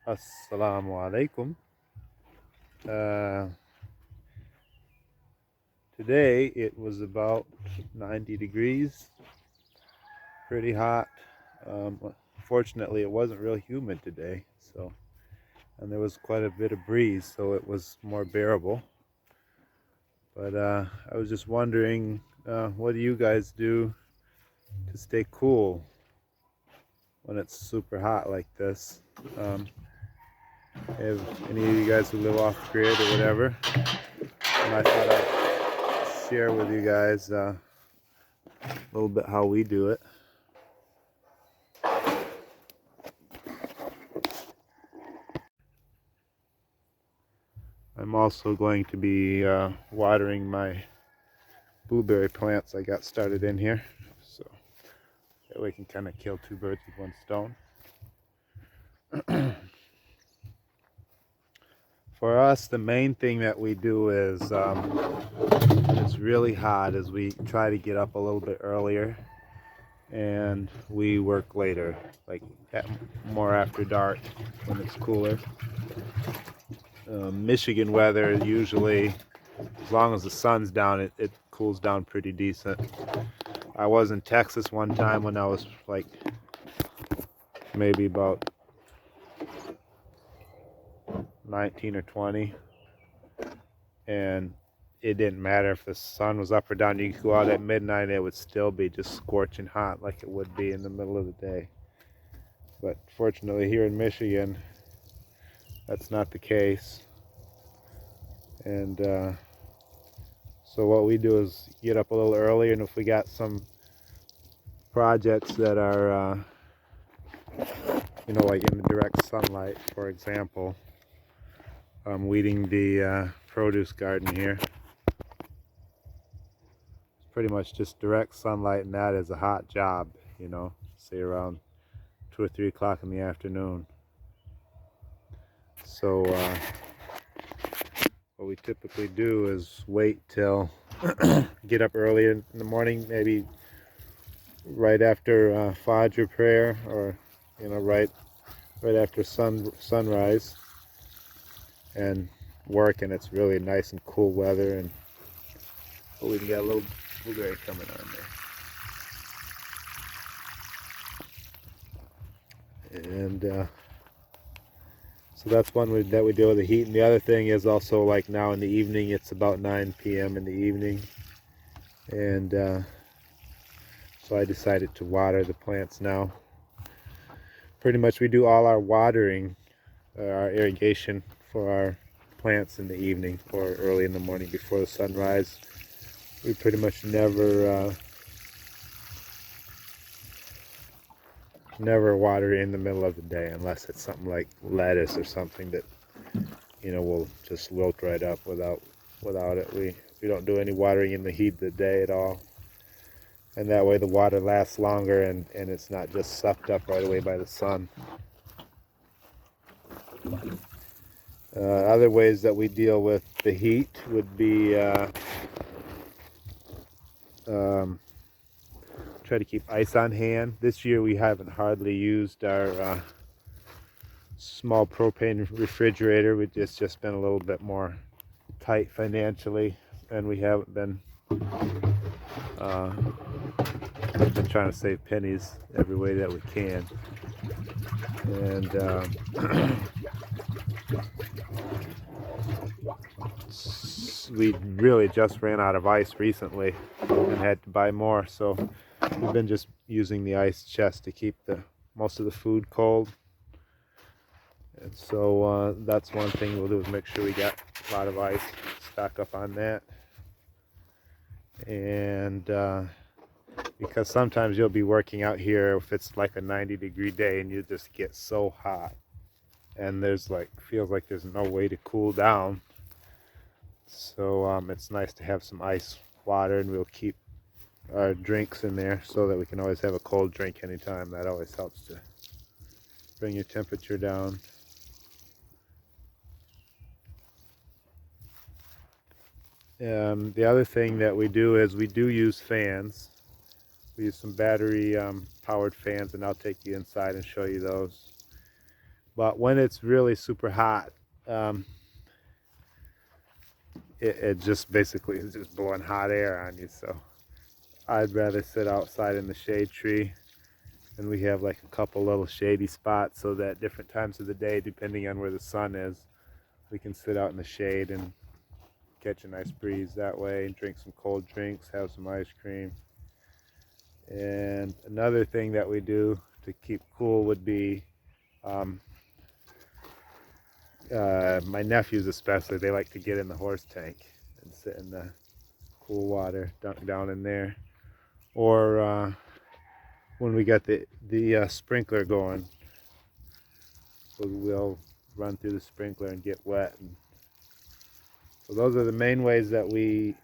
Assalamu alaikum. Uh, Today it was about 90 degrees, pretty hot. Fortunately, it wasn't real humid today, and there was quite a bit of breeze, so it was more bearable. But I was just wondering, what do you guys do to stay cool when it's super hot like this? If any of you guys who live off grid or whatever, and I thought I'd share with you guys a little bit how we do it. I'm also going to be watering my blueberry plants I got started in here, so that way we can kind of kill two birds with one stone. For us, the main thing that we do is when it's really hot is we try to get up a little bit earlier and we work later, like more after dark when it's cooler. Michigan weather usually, as long as the sun's down, it cools down pretty decent. I was in Texas one time when I was like maybe about 19 or 20, and it didn't matter if the sun was up or down. You could go out at midnight, it would still be just scorching hot like it would be in the middle of the day. But fortunately here in Michigan, that's not the case. And so what we do is get up a little early, and if we got some projects that are like in the direct sunlight, for example, I'm weeding the produce garden here. It's pretty much just direct sunlight, and that is a hot job, say around 2 or 3 o'clock in the afternoon. So what we typically do is wait till get up early in the morning, maybe right after Fajr prayer, or right after sunrise, and work. And it's really nice and cool weather, and we can get a little blueberry coming on there. And so that's one that we deal with the heat. And the other thing is also, like now in the evening, it's about 9 p.m. in the evening, and so I decided to water the plants now. Pretty much we do all our watering, our irrigation for our plants in the evening or early in the morning before the sunrise. We pretty much never water in the middle of the day, unless it's something like lettuce or something that will just wilt right up without it. We don't do any watering in the heat of the day at all, and that way the water lasts longer, and it's not just sucked up right away by the sun. Other ways that we deal with the heat would be try to keep ice on hand. This year we haven't hardly used our small propane refrigerator. It's just been a little bit more tight financially, and we haven't been trying to save pennies every way that we can. And we really just ran out of ice recently and had to buy more, so we've been just using the ice chest to keep most of the food cold. And so that's one thing we'll do, is make sure we got a lot of ice, stock up on that. And because sometimes you'll be working out here if it's like a 90-degree day, and you just get so hot, and feels like there's no way to cool down. So it's nice to have some ice water, and we'll keep our drinks in there so that we can always have a cold drink anytime. That always helps to bring your temperature down. The other thing that we do is we do use fans. We use some battery powered fans, and I'll take you inside and show you those. But when it's really super hot, um, it just basically is just blowing hot air on you. So I'd rather sit outside in the shade tree, and we have like a couple little shady spots so that different times of the day, depending on where the sun is, we can sit out in the shade and catch a nice breeze that way, and drink some cold drinks, have some ice cream. And another thing that we do to keep cool would be um, my nephews especially, they like to get in the horse tank and sit in the cool water, dunk down in there. Or when we got the sprinkler going, we'll run through the sprinkler and get wet. And so those are the main ways that we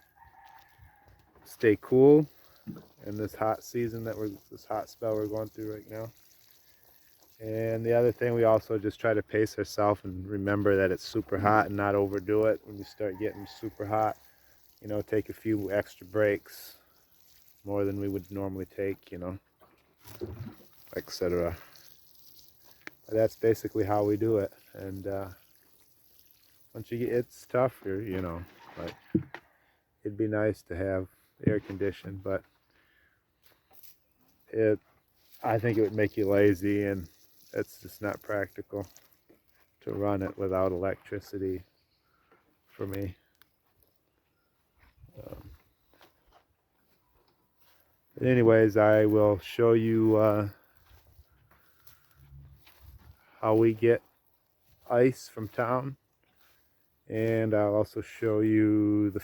stay cool in this hot season this hot spell we're going through right now. And the other thing, we also just try to pace ourselves and remember that it's super hot and not overdo it. When you start getting super hot, you know, take a few extra breaks, more than we would normally take, you know, etc. But that's basically how we do it. And once you get, it's tough, you know, like it'd be nice to have air conditioned, but I think it would make you lazy, and it's just not practical to run it without electricity for me. But anyways, I will show you how we get ice from town, and I'll also show you the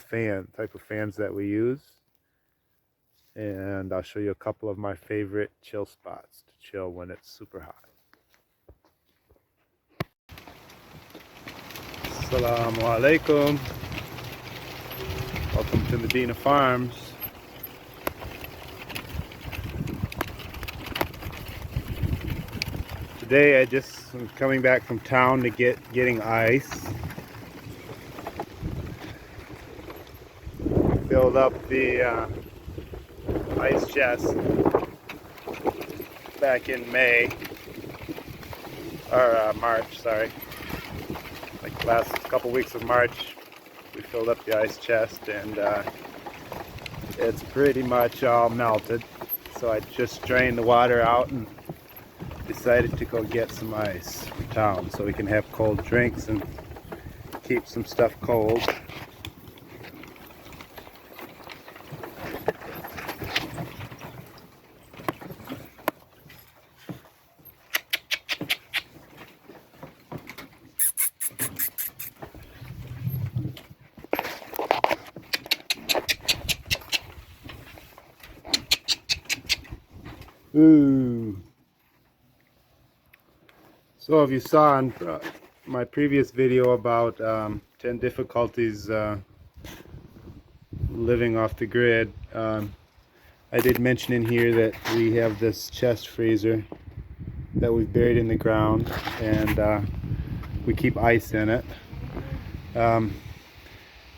type of fans that we use, and I'll show you a couple of my favorite chill spots to chill when it's super hot. Assalamu alaikum. Welcome to Medina Farms. Today I'm coming back from town to getting ice. Filled up the ice chest back in May, or March, sorry. Like the last couple weeks of March, we filled up the ice chest, and it's pretty much all melted. So I just drained the water out and decided to go get some ice from town so we can have cold drinks and keep some stuff cold. Ooh. So if you saw on my previous video about 10 difficulties living off the grid, I did mention in here that we have this chest freezer that we've buried in the ground, and we keep ice in it. And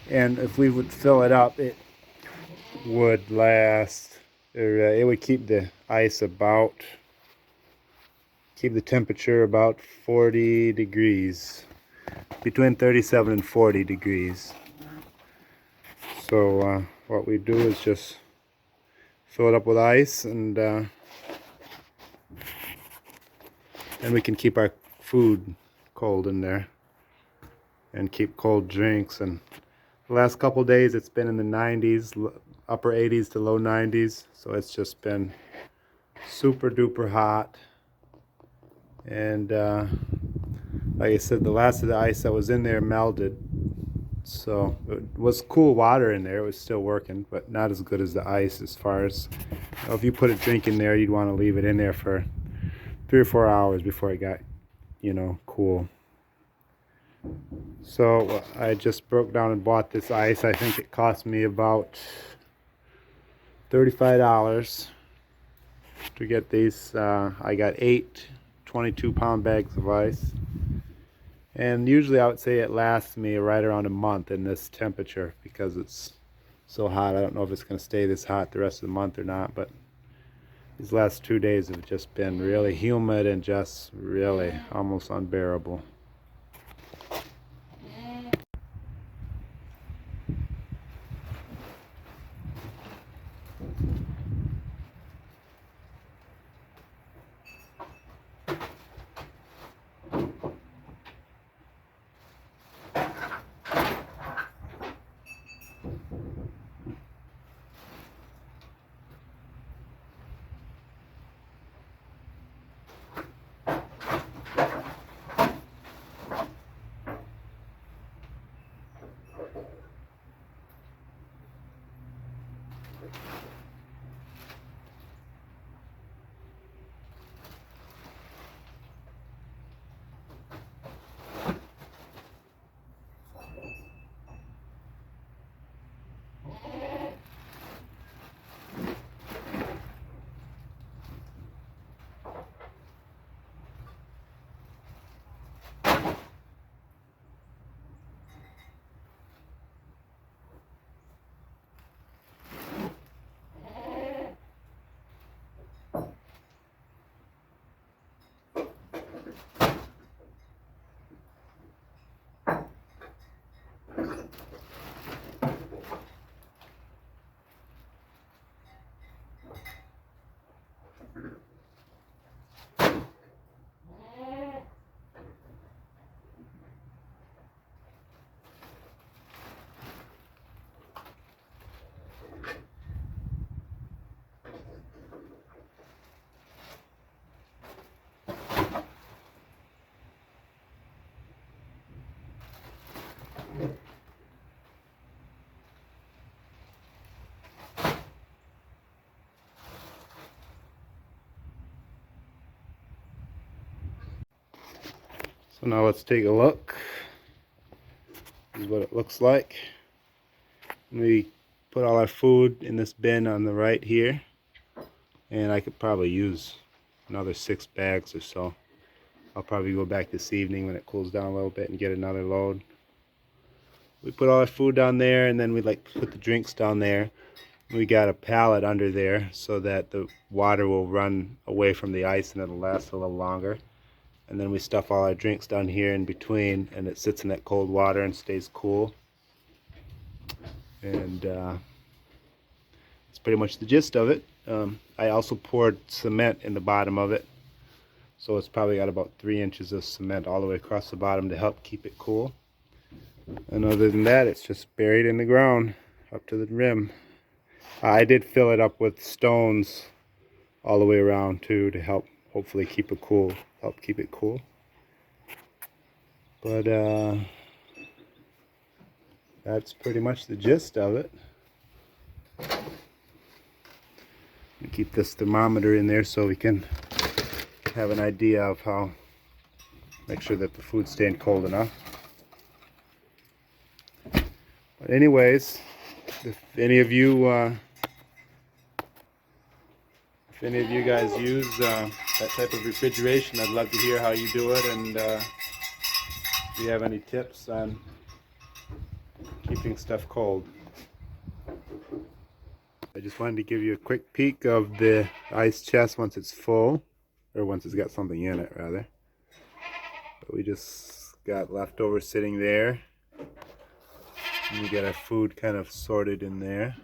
if we would fill it up, it would last, or it would keep the ice keep the temperature about 40 degrees, between 37 and 40 degrees. So what we do is just fill it up with ice, and we can keep our food cold in there and keep cold drinks. And the last couple days it's been in the 90s, upper 80s to low 90s, so it's just been super duper hot. And like I said, the last of the ice that was in there melted, so it was cool water in there. It was still working, but not as good as the ice. As far as, you know, if you put a drink in there, you'd want to leave it in there for 3 or 4 hours before it got, you know, cool. So I just broke down and bought this ice. I think it cost me about $35 to get these. I got 8 22-pound bags of ice, and usually I would say it lasts me right around a month in this temperature, because it's so hot. I don't know if it's going to stay this hot the rest of the month or not, but These last 2 days have just been really humid and just really almost unbearable. So now let's take a look. This is what it looks like. We put all our food in this bin on the right here, and I could probably use another 6 bags or so. I'll probably go back this evening when it cools down a little bit and get another load. We put all our food down there, and then we like put the drinks down there. We got a pallet under there so that the water will run away from the ice and it'll last a little longer. And then we stuff all our drinks down here in between, and it sits in that cold water and stays cool. And that's pretty much the gist of it. I also poured cement in the bottom of it, so it's probably got about 3 inches of cement all the way across the bottom to help keep it cool. And other than that, it's just buried in the ground up to the rim. I did fill it up with stones all the way around too to help hopefully keep it cool. But that's pretty much the gist of it. Keep this thermometer in there so we can have an idea of how, make sure that the food's staying cold enough. But anyways, if any of you guys use that type of refrigeration, I'd love to hear how you do it, and if you have any tips on keeping stuff cold. I just wanted to give you a quick peek of the ice chest once it's full, or once it's got something in it rather. But we just got leftovers sitting there, and we got our food kind of sorted in there.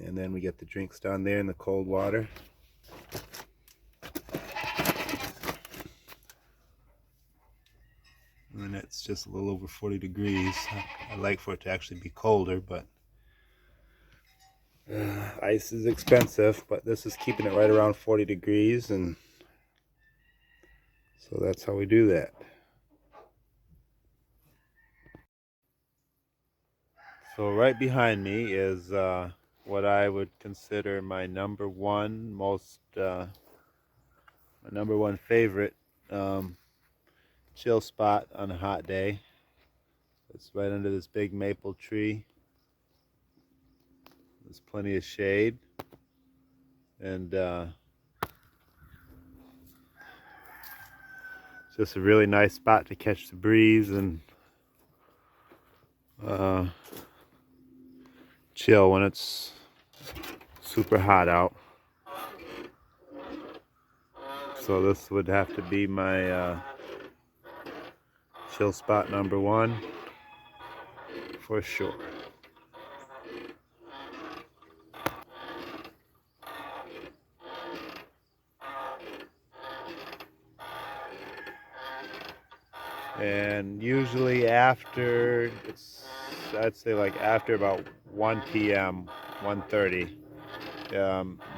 And then we get the drinks down there in the cold water. And it's just a little over 40 degrees. I like for it to actually be colder, but ice is expensive, but this is keeping it right around 40 degrees, and so that's how we do that. So right behind me is what I would consider my number one favorite chill spot on a hot day. It's right under this big maple tree. There's plenty of shade, and it's just a really nice spot to catch the breeze and chill when it's super hot out. So this would have to be my chill spot number one for sure. And usually after, I'd say like after about 1 p.m., 1:30,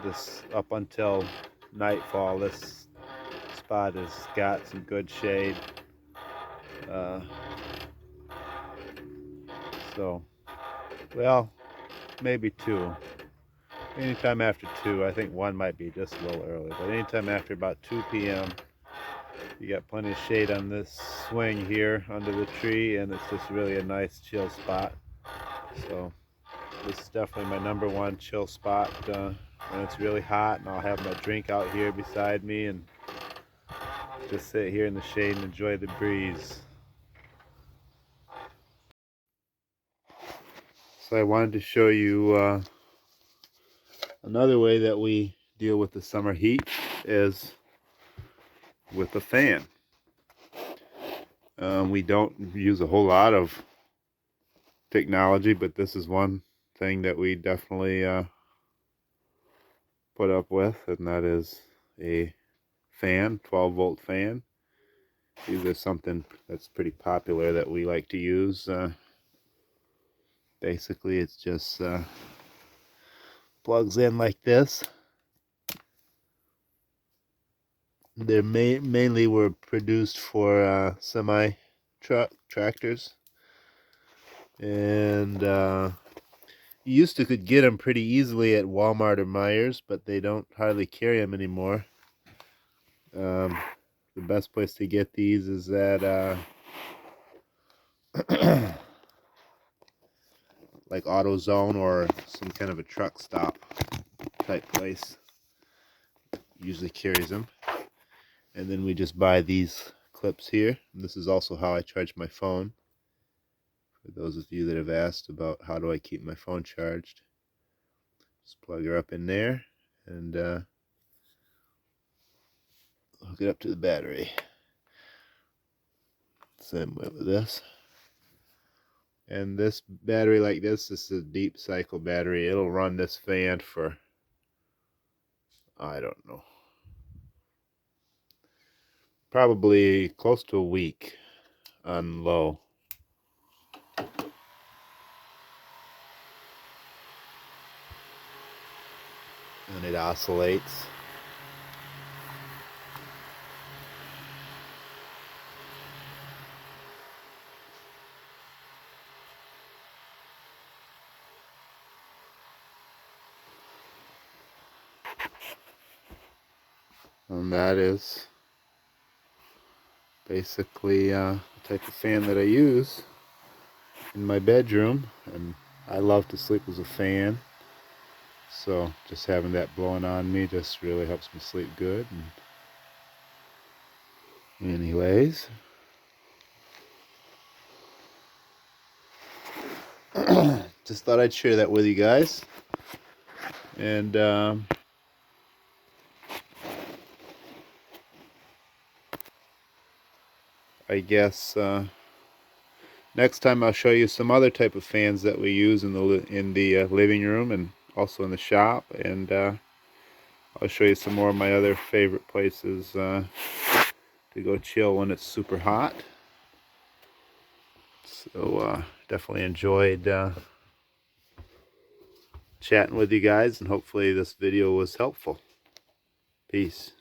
this up until nightfall, this spot has got some good shade. Uh, so, well, maybe 2. Anytime after 2, I think 1 might be just a little early, but anytime after about 2 p.m., you got plenty of shade on this swing here under the tree, and it's just really a nice chill spot. So this is definitely my number one chill spot when it's really hot, and I'll have my drink out here beside me and just sit here in the shade and enjoy the breeze. So I wanted to show you another way that we deal with the summer heat is with a fan. We don't use a whole lot of technology, but this is one thing that we definitely put up with, and that is a fan, 12-volt fan. These are something that's pretty popular that we like to use. Basically, it's just plugs in like this. They mainly were produced for semi tractors, and you used to could get them pretty easily at Walmart or Myers, but they don't hardly carry them anymore. The best place to get these is at like AutoZone or some kind of a truck stop type place. Usually carries them. And then we just buy these clips here. And this is also how I charge my phone. For those of you that have asked about how do I keep my phone charged, just plug her up in there and hook it up to the battery. Same way with this. And this battery like this is a deep cycle battery. It'll run this fan for, I don't know, probably close to a week on low. And it oscillates. And that is basically the type of fan that I use in my bedroom, and I love to sleep with a fan, so just having that blowing on me just really helps me sleep good. And anyways, just thought I'd share that with you guys. And I guess next time I'll show you some other type of fans that we use in the living room and also in the shop, and I'll show you some more of my other favorite places to go chill when it's super hot. So definitely enjoyed chatting with you guys, and hopefully this video was helpful. Peace.